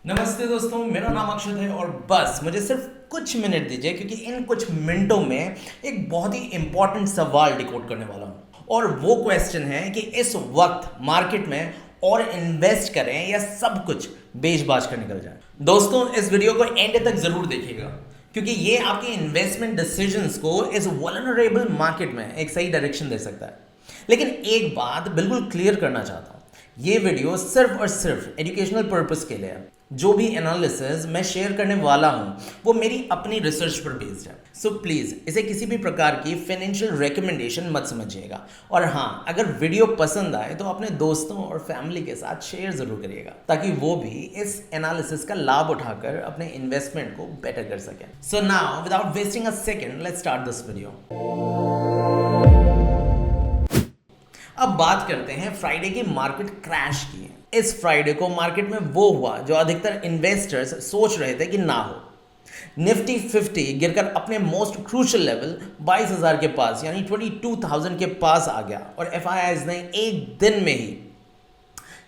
नमस्ते दोस्तों, मेरा नाम अक्षत है और बस मुझे सिर्फ कुछ मिनट दीजिए क्योंकि इन कुछ मिनटों में एक बहुत ही इंपॉर्टेंट सवाल डिकोड करने वाला हूँ। और वो क्वेश्चन है कि इस वक्त मार्केट में और इन्वेस्ट करें या सब कुछ बेच बाच कर निकल जाए। दोस्तों, इस वीडियो को एंड तक जरूर देखिएगा क्योंकि ये आपके इन्वेस्टमेंट डिसीजंस को इस वल्नरेबल मार्केट में एक सही डायरेक्शन दे सकता है। लेकिन एक बात बिल्कुल क्लियर करना चाहता हूँ, ये वीडियो सिर्फ और सिर्फ एजुकेशनल पर्पस के लिए है। जो भी एनालिसिस मैं शेयर करने वाला हूँ वो मेरी अपनी रिसर्च पर बेस्ड है। सो प्लीज़ इसे किसी भी प्रकार की फाइनेंशियल रिकमेंडेशन मत समझिएगा। और हाँ, अगर वीडियो पसंद आए तो अपने दोस्तों और फैमिली के साथ शेयर ज़रूर करिएगा ताकि वो भी इस एनालिसिस का लाभ उठाकर अपने इन्वेस्टमेंट को बेटर कर सकें। So now without wasting a second, let's start this video. अब बात करते हैं फ्राइडे की मार्केट क्रैश की। इस फ्राइडे को मार्केट में वो हुआ जो अधिकतर इन्वेस्टर्स सोच रहे थे कि ना हो। निफ्टी 50 गिरकर अपने मोस्ट क्रूशियल लेवल 22,000 के पास यानी 22,000 के पास आ गया और एफआईआईज ने एक दिन में ही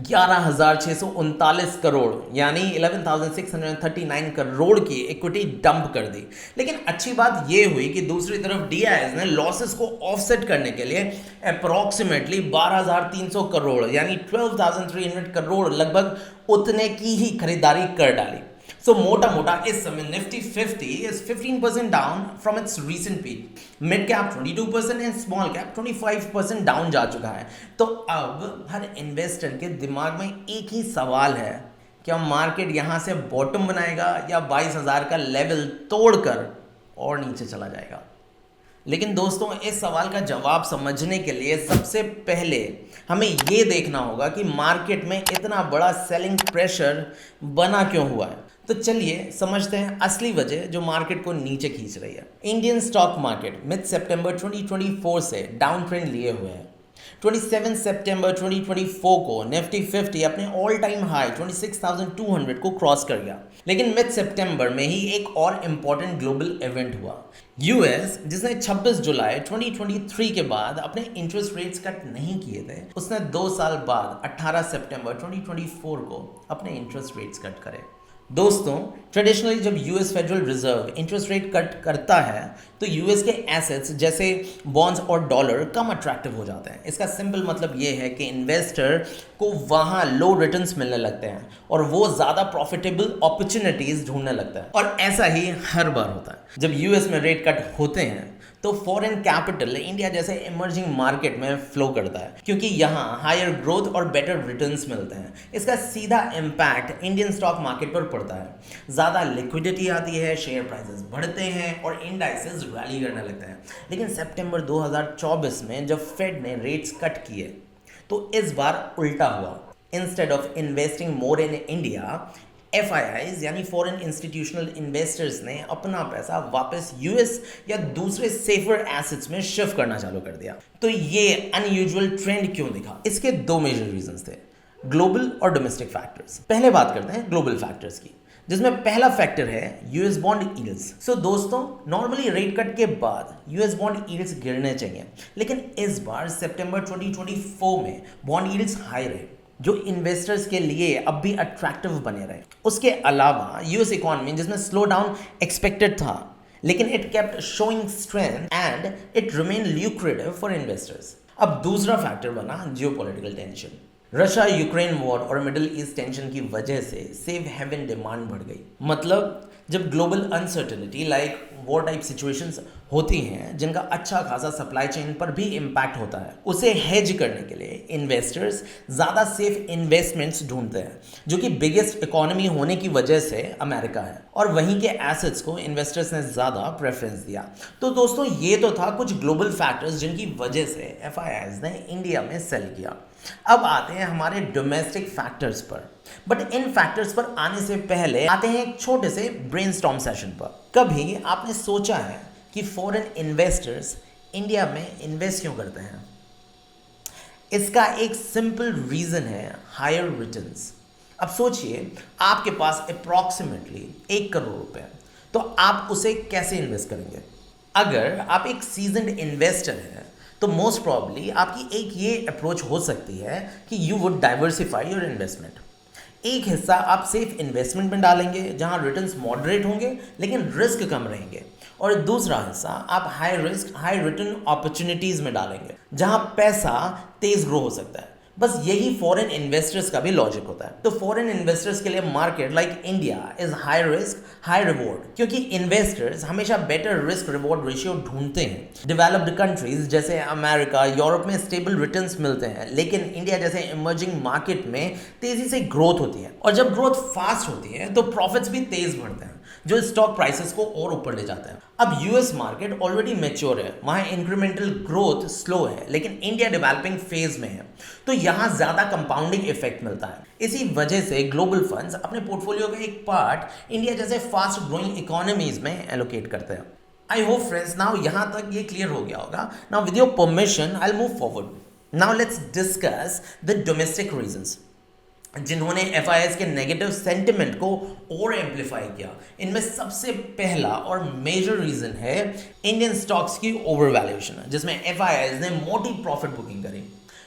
11,639 करोड़ यानी 11,639 करोड़ की इक्विटी डंप कर दी। लेकिन अच्छी बात यह हुई कि दूसरी तरफ डीआईएस ने लॉसेस को ऑफसेट करने के लिए अप्रोक्सीमेटली 12,300 करोड़ यानी 12,300 करोड़ लगभग उतने की ही खरीदारी कर डाली। सो मोटा मोटा इस समय Nifty 50 is 15% down from its recent peak. Mid cap 22% and small cap 25% down जा चुका है। तो अब हर इन्वेस्टर के दिमाग में एक ही सवाल है, क्या मार्केट यहाँ से बॉटम बनाएगा या 22,000 का लेवल तोड़कर और नीचे चला जाएगा। लेकिन दोस्तों, इस सवाल का जवाब समझने के लिए सबसे पहले हमें ये देखना होगा कि मार्केट में इतना बड़ा सेलिंग प्रेशर बना क्यों हुआ है। तो चलिए समझते हैं असली वजह जो मार्केट को नीचे खींच रही है। इंडियन स्टॉक मार्केट मिड सितंबर 2024 से डाउन ट्रेंड लिए हुए है। 27 सितंबर 2024 को निफ्टी 50 अपने ऑल टाइम हाई 26,200 को क्रॉस कर गया। लेकिन मिड सितंबर में ही एक और इम्पॉर्टेंट ग्लोबल इवेंट हुआ। यूएस, जिसने 26 जुलाई 2023 के बाद अपने इंटरेस्ट रेट्स कट नहीं किए थे, उसने 2 साल बाद 18 सितंबर 2024 को अपने इंटरेस्ट रेट्स कट करे। दोस्तों, ट्रेडिशनली जब US federal reserve interest rate cut करता है तो यूएस के एसेट्स जैसे बॉन्ड्स और डॉलर कम अट्रैक्टिव हो जाते हैं। इसका सिंपल मतलब ये है कि इन्वेस्टर को वहाँ लो रिटर्न्स मिलने लगते हैं और वो ज़्यादा प्रॉफिटेबल अपॉर्चुनिटीज़ ढूंढने लगता है। और ऐसा ही हर बार होता है जब यूएस में रेट कट होते हैं तो फॉरेन कैपिटल इंडिया जैसे इमर्जिंग मार्केट में फ्लो करता है क्योंकि यहाँ हायर ग्रोथ और बेटर रिटर्न्स मिलते हैं। इसका सीधा इम्पैक्ट इंडियन स्टॉक मार्केट पर पड़ता है। ज़्यादा लिक्विडिटी आती है, शेयर प्राइसेस बढ़ते हैं और इंडाइसेस रैली करने लगते हैं। लेकिन सितंबर 2024 में जब फेड ने रेट्स कट किए तो इस बार उल्टा हुआ। Instead of investing more in India, FIIs यानी फॉरेन इंस्टीट्यूशनल इन्वेस्टर्स ने अपना पैसा वापस यूएस या दूसरे सेफर एसेट्स में शिफ्ट करना चालू कर दिया। तो ये अनयूजुअल ट्रेंड क्यों दिखा? इसके 2 मेजर रीजंस थे, ग्लोबल और डोमेस्टिक फैक्टर्स। पहले बात करते हैं ग्लोबल फैक्टर्स की, जिसमें पहला फैक्टर है यूएस बॉन्ड यील्ड्स। सो दोस्तों, नॉर्मली रेट कट के बाद यूएस बॉन्ड यील्ड्स गिरने चाहिए, लेकिन इस बार सितंबर 2024 में बॉन्ड यील्ड्स हाई रहे जो इन्वेस्टर्स के लिए अब भी अट्रैक्टिव बने रहे। उसके अलावा यूएस इकोनॉमी जिसमें स्लो डाउन एक्सपेक्टेड था, लेकिन it kept showing strength and it remain lucrative for investors. अब दूसरा फैक्टर बना geopolitical tension. Russia Ukraine war और मिडिल ईस्ट टेंशन की वजह से सेफ हेवन डिमांड बढ़ गई। मतलब जब global uncertainty like war type situations होती हैं जिनका अच्छा खासा सप्लाई चेन पर भी इम्पैक्ट होता है, उसे हेज करने के लिए इन्वेस्टर्स ज़्यादा सेफ इन्वेस्टमेंट्स ढूंढते हैं, जो कि बिगेस्ट इकोनॉमी होने की वजह से अमेरिका है। और वहीं के एसेट्स को इन्वेस्टर्स ने ज़्यादा प्रेफरेंस दिया। तो दोस्तों, ये तो था कुछ ग्लोबल फैक्टर्स जिनकी वजह से एफआईआईज ने इंडिया में सेल किया। अब आते हैं हमारे डोमेस्टिक फैक्टर्स पर। बट इन फैक्टर्स पर आने से पहले आते हैं एक छोटे से ब्रेनस्टॉर्म सेशन पर। कभी आपने सोचा है कि फॉरेन इन्वेस्टर्स इंडिया में इन्वेस्ट क्यों करते हैं? इसका एक सिंपल रीजन है हायर रिटर्न्स। अब सोचिए, आपके पास अप्रॉक्सीमेटली 1 करोड़ रुपए, तो आप उसे कैसे इन्वेस्ट करेंगे? अगर आप एक सीजन्ड इन्वेस्टर हैं तो मोस्ट प्रॉब्ली आपकी एक ये अप्रोच हो सकती है कि you would diversify your investment. एक हिस्सा आप सेफ इन्वेस्टमेंट में डालेंगे जहां रिटर्न्स मॉडरेट होंगे लेकिन रिस्क कम रहेंगे, और दूसरा हिस्सा आप high risk high return opportunities में डालेंगे जहां पैसा तेज ग्रो हो सकता है। बस यही फॉरेन इन्वेस्टर्स का भी लॉजिक होता है। तो फॉरेन इन्वेस्टर्स के लिए market like India is high risk high reward, क्योंकि इन्वेस्टर्स हमेशा बेटर रिस्क रिवॉर्ड रेशियो ढूंढते हैं। डेवलप्ड कंट्रीज जैसे अमेरिका, यूरोप में स्टेबल रिटर्न्स मिलते हैं, लेकिन इंडिया जैसे इमर्जिंग मार्केट में तेजी से ग्रोथ होती है, और जब ग्रोथ फास्ट होती है तो प्रॉफिट्स भी तेज बढ़ते हैं, जो स्टॉक प्राइसेस को और ऊपर ले जाते हैं। अब यूएस मार्केट ऑलरेडी मैच्योर है, वहां इंक्रीमेंटल ग्रोथ स्लो है, लेकिन इंडिया डेवलपिंग फेज में है, तो यहां ज्यादा कंपाउंडिंग इफेक्ट मिलता है। इसी वजह से ग्लोबल फंड्स अपने पोर्टफोलियो का एक पार्ट इंडिया जैसे फास्ट ग्रोइंग इकोनॉमीज में एलोकेट करते हैं। आई होप फ्रेंड्स नाउ यहां तक ये क्लियर हो गया होगा। Now with your permission I will move forward. Now let's discuss the domestic reasons जिन्होंने एफआईआईज के नेगेटिव सेंटिमेंट को और एम्पलीफाई किया। इनमें सबसे पहला और मेजर रीजन है इंडियन स्टॉक्स की ओवर वैल्यूएशन, जिसमें एफआईआईज ने मोटी प्रॉफिट बुकिंग करी।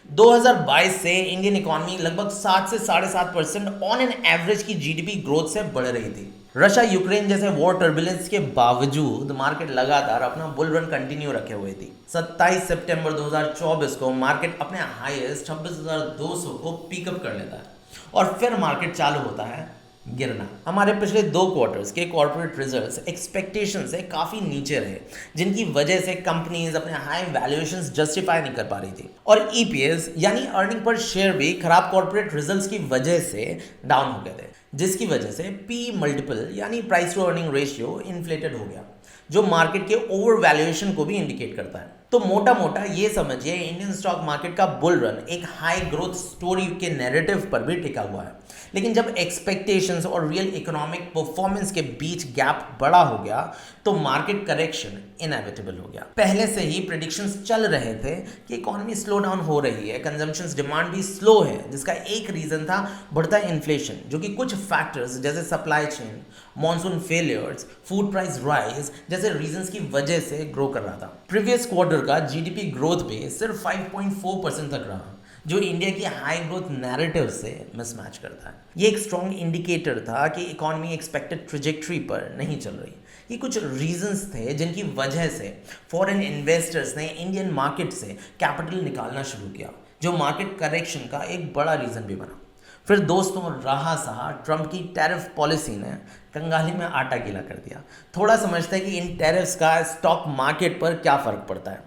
2022 से इंडियन इकोनॉमी लगभग 7 से 7.5% ऑन एन एवरेज की जीडीपी ग्रोथ से बढ़ रही थी। रशिया यूक्रेन जैसे वॉर टर्बुलेंस के बावजूद मार्केट लगातार अपना बुल रन कंटिन्यू रखे हुए थी। 27 सितंबर 2024 को मार्केट अपने हाईएस्ट 26,200 को पिकअप कर लेता है, और फिर मार्केट चालू होता है गिरना। हमारे पिछले 2 क्वार्टर्स के कॉर्पोरेट रिजल्ट्स एक्सपेक्टेशन से काफ़ी नीचे रहे, जिनकी वजह से कंपनीज अपने हाई वैल्यूएशंस जस्टिफाई नहीं कर पा रही थी, और ईपीएस यानी अर्निंग पर शेयर भी खराब कॉर्पोरेट रिजल्ट्स की वजह से डाउन हो गए थे, जिसकी वजह से पी मल्टीपल यानी price to earning ratio inflated हो गया, जो मार्केट के ओवर वैल्यूएशन को भी इंडिकेट करता है। तो मोटा मोटा ये समझिए इंडियन स्टॉक मार्केट का बुल रन एक हाई ग्रोथ स्टोरी के नैरेटिव पर भी टिका हुआ है, लेकिन जब एक्सपेक्टेशंस और रियल इकोनॉमिक परफॉर्मेंस के बीच गैप बड़ा हो गया तो मार्केट करेक्शन इनएविटेबल हो गया। पहले से ही प्रेडिक्शंस चल रहे थे कि इकोनॉमी स्लो डाउन हो रही है, कंजम्पशन डिमांड भी स्लो है, जिसका एक रीजन था बढ़ता इन्फ्लेशन, जो कि कुछ फैक्टर्स जैसे supply chain, monsoon failures, food price rise जैसे रीजंस की वजह से ग्रो कर रहा था। प्रीवियस क्वार्टर का जीडीपी ग्रोथ भी सिर्फ 5.4% तक रहा, जो इंडिया की हाई ग्रोथ नैरेटिव से मिसमैच करता है। ये एक स्ट्रॉन्ग इंडिकेटर था कि इकोनॉमी एक्सपेक्टेड ट्रेजेक्टरी पर नहीं चल रही। ये कुछ रीजंस थे जिनकी वजह से फॉरेन इन्वेस्टर्स ने इंडियन मार्केट से कैपिटल निकालना शुरू किया, जो मार्केट करेक्शन का एक बड़ा रीजन भी बना। फिर दोस्तों रहा सहा ट्रंप की टैरिफ पॉलिसी ने कंगाली में आटा गीला कर दिया। थोड़ा समझते हैं कि इन टैरिफ्स का स्टॉक मार्केट पर क्या फ़र्क पड़ता है,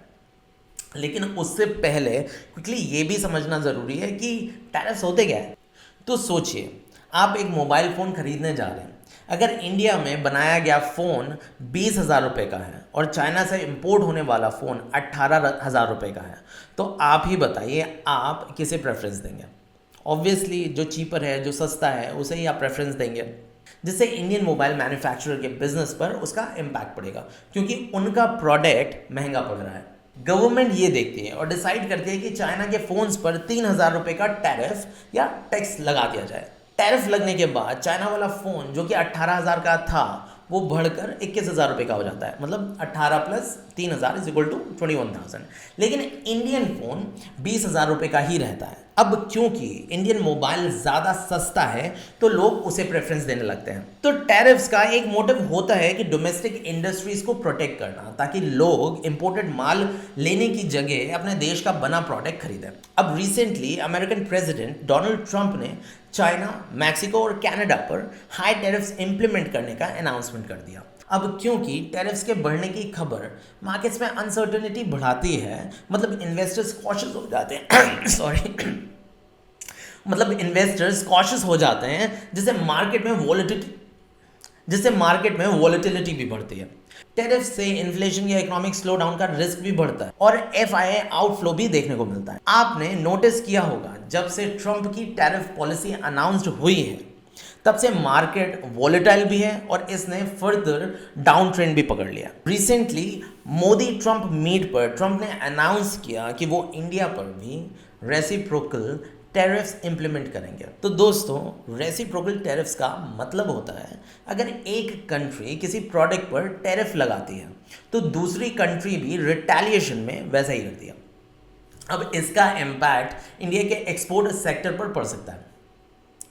लेकिन उससे पहले क्विकली ये भी समझना ज़रूरी है कि टैरिफ्स होते क्या है। तो सोचिए आप एक मोबाइल फ़ोन खरीदने जा रहे हैं, अगर इंडिया में बनाया गया फ़ोन 20,000 रुपये का है और चाइना से इंपोर्ट होने वाला फ़ोन 18,000 रुपये का है, तो आप ही बताइए आप किसे प्रेफरेंस देंगे। ऑब्वियसली जो चीपर है, जो सस्ता है, उसे ही आप प्रेफरेंस देंगे, जिससे इंडियन मोबाइल मैन्युफैक्चरर के बिजनेस पर उसका इम्पैक्ट पड़ेगा, क्योंकि उनका प्रोडक्ट महंगा पड़ रहा है। गवर्नमेंट ये देखती है और डिसाइड करती है कि चाइना के फ़ोन्स पर 3,000 रुपये का टैरिफ या टैक्स लगा दिया जाए। टैरिफ लगने के बाद चाइना वाला फ़ोन जो कि 18,000 का था वो बढ़कर 21,000 रुपये का हो जाता है, मतलब 18 प्लस 3,000 इज इक्वल टू 21,000। लेकिन इंडियन फ़ोन 20,000 रुपये का ही रहता है। अब क्योंकि इंडियन मोबाइल ज़्यादा सस्ता है तो लोग उसे प्रेफरेंस देने लगते हैं। तो टैरिफ्स का एक मोटिव होता है कि डोमेस्टिक इंडस्ट्रीज को प्रोटेक्ट करना, ताकि लोग इंपोर्टेड माल लेने की जगह अपने देश का बना प्रोडक्ट खरीदें। अब recently American president Donald Trump ने चाइना, मैक्सिको और कनाडा पर हाई टैरिफ्स इंप्लीमेंट करने का अनाउंसमेंट कर दिया। अब क्योंकि टैरिफ्स के बढ़ने की खबर मार्केट्स में अनसर्टेनिटी बढ़ाती है, मतलब इन्वेस्टर्स कॉशियस हो जाते हैं इन्वेस्टर्स कॉशियस हो जाते हैं, जिससे मार्केट में वॉलेटिलिटी भी बढ़ती है। टैरिफ से इन्फ्लेशन या इकोनॉमिक स्लो डाउन का रिस्क भी बढ़ता है और एफआईआई आउटफ्लो भी देखने को मिलता है। आपने नोटिस किया होगा जब से ट्रंप की टैरिफ पॉलिसी अनाउंस्ड हुई है तब से मार्केट वॉलेटाइल भी है और इसने फर्दर डाउन ट्रेंड भी पकड़ लिया। रिसेंटली मोदी ट्रंप मीट पर ट्रंप ने अनाउंस किया कि वो इंडिया पर भी रेसिप्रोकल टैरिफ्स इंप्लीमेंट करेंगे। तो दोस्तों रेसिप्रोकल टैरिफ्स का मतलब होता है अगर एक कंट्री किसी प्रोडक्ट पर टैरिफ लगाती है तो दूसरी कंट्री भी रिटेलिएशन में वैसा ही करती है। अब इसका इम्पैक्ट इंडिया के एक्सपोर्ट सेक्टर पर पड़ सकता है।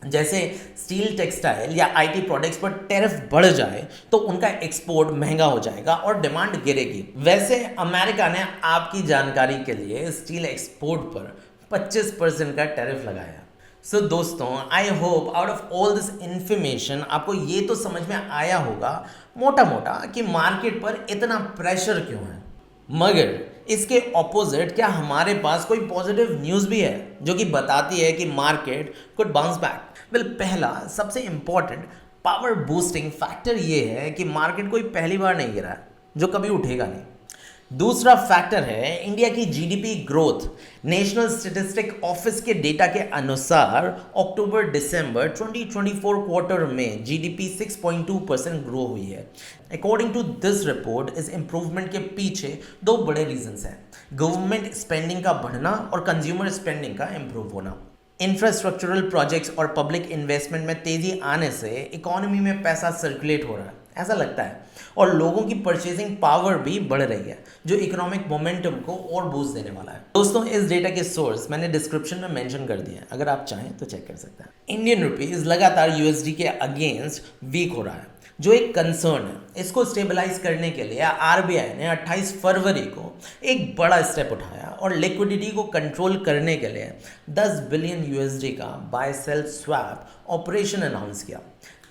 जैसे स्टील, टेक्सटाइल या आईटी प्रोडक्ट्स पर टैरिफ बढ़ जाए तो उनका एक्सपोर्ट महंगा हो जाएगा और डिमांड गिरेगी। वैसे अमेरिका ने आपकी जानकारी के लिए स्टील एक्सपोर्ट पर 25% का टैरिफ लगाया। सो दोस्तों, I hope out of all this information आपको ये तो समझ में आया होगा मोटा मोटा कि मार्केट पर इतना प्रेशर क्यों है। मगर इसके ऑपोजिट क्या हमारे पास कोई पॉजिटिव न्यूज़ भी है जो कि बताती है कि market could bounce back? Well, पहला सबसे इंपॉर्टेंट पावर बूस्टिंग फैक्टर ये है कि मार्केट कोई पहली बार नहीं गिरा है जो कभी उठेगा नहीं। दूसरा फैक्टर है इंडिया की GDP growth. National statistic office के डेटा के अनुसार अक्टूबर दिसंबर 2024 क्वार्टर में जीडीपी 6.2% ग्रो हुई है। अकॉर्डिंग टू दिस रिपोर्ट, इस इंप्रूवमेंट के पीछे दो बड़े रीजंस हैं: गवर्नमेंट स्पेंडिंग का बढ़ना और कंज्यूमर स्पेंडिंग का इंप्रूव होना। इंफ्रास्ट्रक्चरल प्रोजेक्ट्स और पब्लिक इन्वेस्टमेंट में तेजी आने से इकोनॉमी में पैसा सर्कुलेट हो रहा है ऐसा लगता है, और लोगों की परचेजिंग पावर भी बढ़ रही है जो इकोनॉमिक मोमेंटम को और बूस्ट देने वाला है। दोस्तों, इस डेटा के सोर्स मैंने डिस्क्रिप्शन में मेंशन कर दिए हैं, अगर आप चाहें तो चेक कर सकते हैं। इंडियन रुपीस लगातार यूएसडी के अगेंस्ट वीक हो रहा है जो एक कंसर्न है। इसको स्टेबलाइज करने के लिए आरबीआई ने 28 फरवरी को एक बड़ा स्टेप उठाया और लिक्विडिटी को कंट्रोल करने के लिए 10 बिलियन यूएसडी का buy sell swap operation announce किया।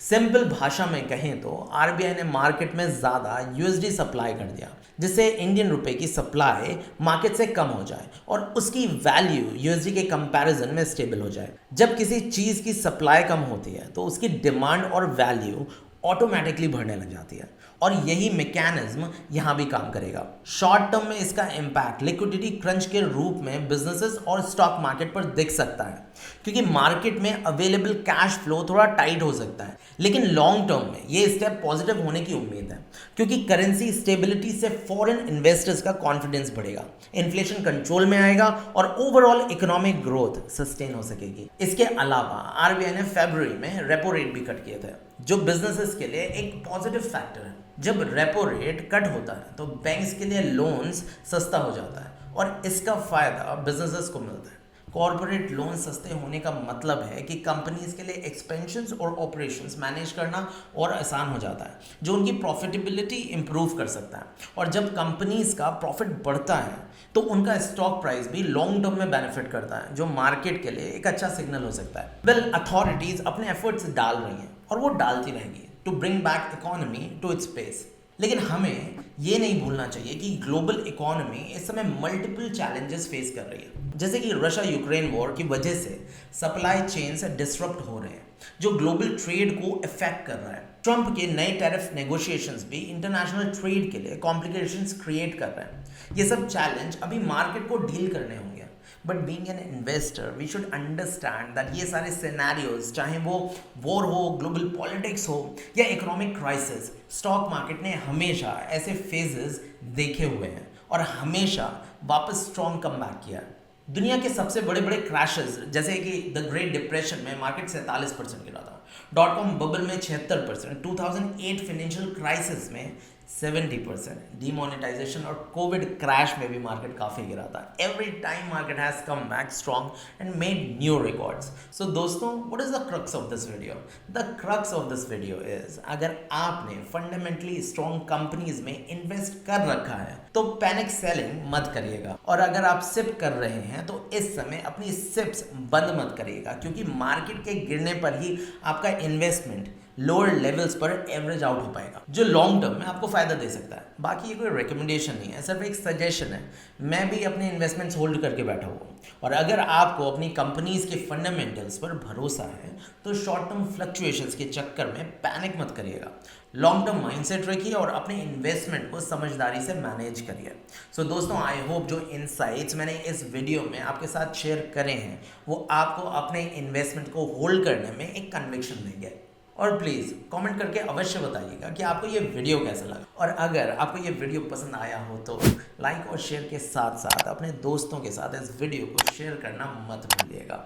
सिंपल भाषा में कहें तो आरबीआई ने मार्केट में ज़्यादा यूएसडी सप्लाई कर दिया जिससे इंडियन रुपए की सप्लाई मार्केट से कम हो जाए और उसकी वैल्यू यूएसडी के कंपैरिजन में स्टेबल हो जाए। जब किसी चीज़ की सप्लाई कम होती है तो उसकी डिमांड और वैल्यू ऑटोमेटिकली बढ़ने लग जाती है, और यही मैकेनिज्म यहाँ भी काम करेगा। शॉर्ट टर्म में इसका इम्पैक्ट लिक्विडिटी क्रंच के रूप में बिजनेसेस और स्टॉक मार्केट पर दिख सकता है क्योंकि मार्केट में अवेलेबल कैश फ्लो थोड़ा टाइट हो सकता है, लेकिन लॉन्ग टर्म में ये स्टेप पॉजिटिव होने की उम्मीद है क्योंकि करेंसी स्टेबिलिटी से फॉरेन इन्वेस्टर्स का कॉन्फिडेंस बढ़ेगा, इन्फ्लेशन कंट्रोल में आएगा और ओवरऑल इकोनॉमिक ग्रोथ सस्टेन हो सकेगी। इसके अलावा आरबीआई ने फरवरी में रेपो रेट भी कट किए थे जो बिजनेसेस के लिए एक पॉजिटिव फैक्टर है। जब रेपो रेट कट होता है तो बैंक्स के लिए लोन्स सस्ता हो जाता है और इसका फायदा बिजनेसेस को मिलता है। कॉर्पोरेट लोन सस्ते होने का मतलब है कि कंपनीज के लिए एक्सपेंशंस और ऑपरेशंस मैनेज करना और आसान हो जाता है जो उनकी प्रॉफिटेबिलिटी इंप्रूव कर सकता है, और जब कंपनीज का प्रॉफिट बढ़ता है तो उनका स्टॉक प्राइस भी लॉन्ग टर्म में बेनिफिट करता है जो मार्केट के लिए एक अच्छा सिग्नल हो सकता है। वेल, अथॉरिटीज अपने एफर्ट्स डाल रही हैं और वो डालती रहेंगी to bring back economy to its pace, लेकिन हमें ये नहीं भूलना चाहिए कि ग्लोबल इकोनॉमी इस समय मल्टीपल चैलेंजेस फेस कर रही है, जैसे कि रशिया यूक्रेन वॉर की वजह से सप्लाई चेन से डिसरप्ट हो रहे हैं जो ग्लोबल ट्रेड को इफेक्ट कर रहा है। ट्रंप के नए टैरिफ नेगोशिएशंस भी इंटरनेशनल ट्रेड के लिए कॉम्प्लिकेशंस क्रिएट कर रहे हैं। ये सब चैलेंज अभी मार्केट को डील करने होंगे, but being an investor we should understand that ये सारे सिनेरियोज, चाहे वो वॉर हो, ग्लोबल पॉलिटिक्स हो या इकोनॉमिक क्राइसिस, स्टॉक मार्केट ने हमेशा ऐसे फेजेस देखे हुए हैं और हमेशा वापस स्ट्रॉन्ग कम बैक किया है। दुनिया के सबसे बड़े बड़े क्रैशेस जैसे कि द ग्रेट डिप्रेशन में मार्केट 47% गिरा था, .com बबल में 76%, 2008 फाइनेंशियल क्राइसिस में 70%, डिमोनेटाइजेशन और कोविड क्रैश में भी मार्केट काफ़ी गिरा था। Every time market has come back strong and made new records. So दोस्तों, what is the crux of this video? The crux of this video is, अगर आपने फंडामेंटली स्ट्रॉन्ग कंपनीज में invest कर रखा है तो पैनिक सेलिंग मत करिएगा, और अगर आप सिप कर रहे हैं तो इस समय अपनी सिप्स बंद मत करिएगा क्योंकि मार्केट के गिरने पर ही आपका इन्वेस्टमेंट लोअर लेवल्स पर एवरेज आउट हो पाएगा जो लॉन्ग टर्म में आपको फायदा दे सकता है। बाकी ये कोई रिकमेंडेशन नहीं है, सिर्फ एक सजेशन है। मैं भी अपने इन्वेस्टमेंट्स होल्ड करके बैठा हुआ हूँ, और अगर आपको अपनी कंपनीज के फंडामेंटल्स पर भरोसा है तो शॉर्ट टर्म फ्लक्चुएशंस के चक्कर में पैनिक मत करिएगा। लॉन्ग टर्म माइंडसेट रखिए और अपने इन्वेस्टमेंट को समझदारी से मैनेज करिए। सो दोस्तों, आई होप जो इनसाइट्स मैंने इस वीडियो में आपके साथ शेयर करे हैं वो आपको अपने इन्वेस्टमेंट को होल्ड करने में एक कन्विक्शन देंगे। और प्लीज़ कमेंट करके अवश्य बताइएगा कि आपको ये वीडियो कैसा लगा, और अगर आपको ये वीडियो पसंद आया हो तो लाइक और शेयर के साथ साथ अपने दोस्तों के साथ इस वीडियो को शेयर करना मत भूलिएगा।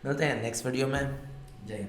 मिलते हैं नेक्स्ट वीडियो में। जय हिंद।